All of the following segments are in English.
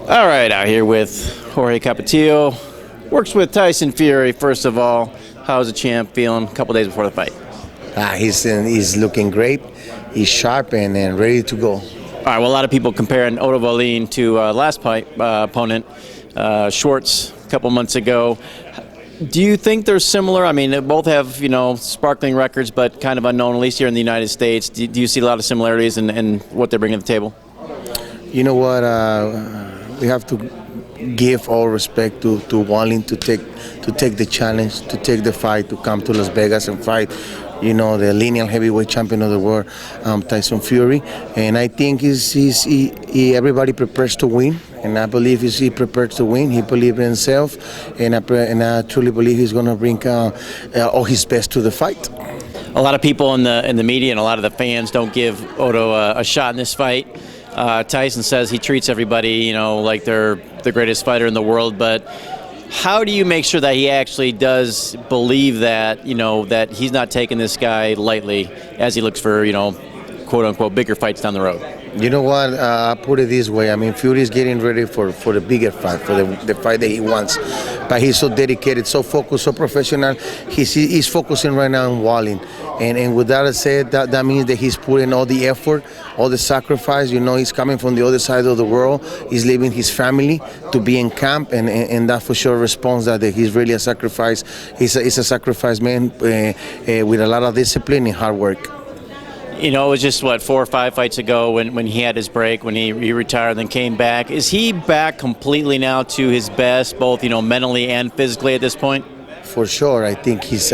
All right, out here with Jorge Capetillo. Works with Tyson Fury. First of all, how's the champ feeling a couple days before the fight? He's looking great. He's sharp and ready to go. All right, well, a lot of people comparing Otto Wallin to last fight opponent, Schwartz, a couple months ago. Do you think they're similar? I mean, they both have, sparkling records, but kind of unknown, at least here in the United States. Do you see a lot of similarities in what they're bringing to the table? You know what? We have to give all respect to Wallin to take the challenge, to take the fight, to come to Las Vegas and fight. The lineal heavyweight champion of the world, Tyson Fury, and I think everybody prepares to win, and I believe he prepares to win. He believes in himself, and I truly believe he's going to bring all his best to the fight. A lot of people in the media and a lot of the fans don't give Otto a shot in this fight. Tyson says he treats everybody, like they're the greatest fighter in the world, but how do you make sure that he actually does believe that, that he's not taking this guy lightly as he looks for, quote-unquote, bigger fights down the road? You know what? I'll put it this way. I mean, Fury's getting ready for the bigger fight, for the fight that he wants. But he's so dedicated, so focused, so professional. He's focusing right now on Wallin. And with that said, that means that he's putting all the effort, all the sacrifice. He's coming from the other side of the world. He's leaving his family to be in camp. And that for sure responds that he's really a sacrifice. He's a sacrifice man with a lot of discipline and hard work. It was just, 4 or 5 fights ago when he had his break, when he retired and then came back. Is he back completely now to his best, both, mentally and physically at this point? For sure. I think he's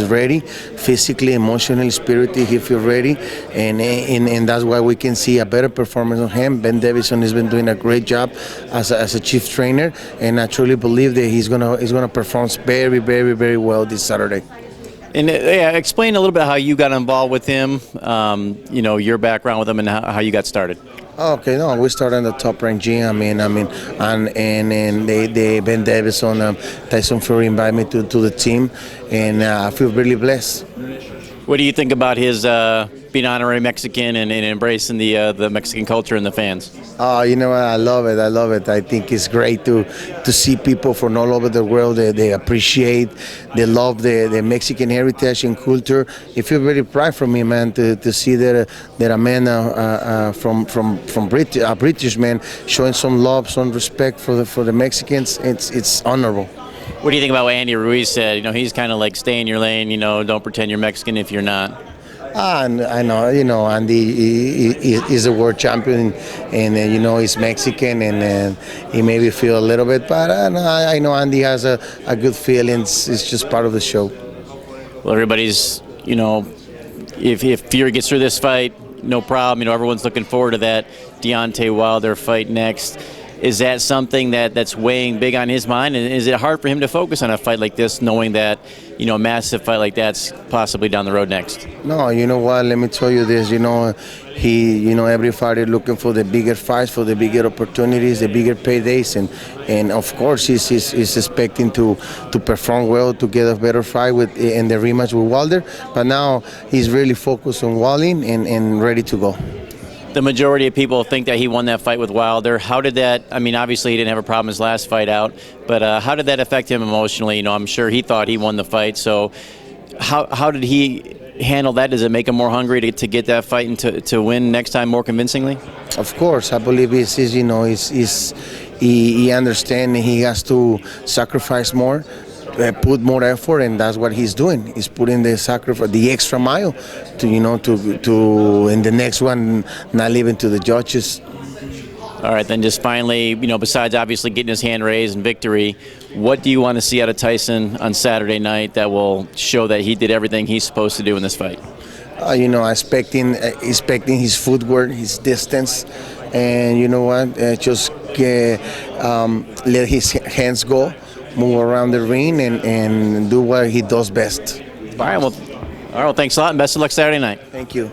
ready, physically, emotionally, spiritually. He feels ready, and that's why we can see a better performance of him. Ben Davison has been doing a great job as a chief trainer, and I truly believe that he's gonna perform very, very, very well this Saturday. And explain a little bit how you got involved with him, your background with him, and how you got started. Okay, no, we started in the top rank gym. And they Ben Davison, Tyson Fury invited me to the team, and I feel really blessed. What do you think about his being honorary Mexican and embracing the Mexican culture and the fans? Oh, you know what? I love it. I love it. I think it's great to see people from all over the world. They appreciate, they love the Mexican heritage and culture. It feels very proud for me, man, to see that a man from British man showing some love, some respect for the Mexicans. It's honorable. What do you think about what Andy Ruiz said? He's kind of like, stay in your lane, don't pretend you're Mexican if you're not. I know, Andy is a world champion, and he's Mexican, and he maybe feel a little bit, but I know Andy has a good feeling. It's just part of the show. Well, everybody's, if Fury gets through this fight, no problem. Everyone's looking forward to that Deontay Wilder fight next. Is that something that's weighing big on his mind? And is it hard for him to focus on a fight like this, knowing that, a massive fight like that's possibly down the road next? No, you know what? Let me tell you this. Every fighter looking for the bigger fights, for the bigger opportunities, the bigger paydays, and of course he's expecting to perform well, to get a better fight in the rematch with Wilder. But now he's really focused on Wallin and ready to go. The majority of people think that he won that fight with Wilder. How did that, obviously he didn't have a problem his last fight out, but how did that affect him emotionally? I'm sure he thought he won the fight, so how did he handle that? Does it make him more hungry to get that fight and to win next time more convincingly? Of course, I believe he understands he has to sacrifice more, put more effort, and that's what he's doing. He's putting the sacrifice, the extra mile, to in the next one, not leaving to the judges. All right, then just finally, besides obviously getting his hand raised in victory, what do you want to see out of Tyson on Saturday night that will show that he did everything he's supposed to do in this fight? Expecting his footwork, his distance, and just let his hands go, move around the ring, and do what he does best. All right, well, thanks a lot, and best of luck Saturday night. Thank you.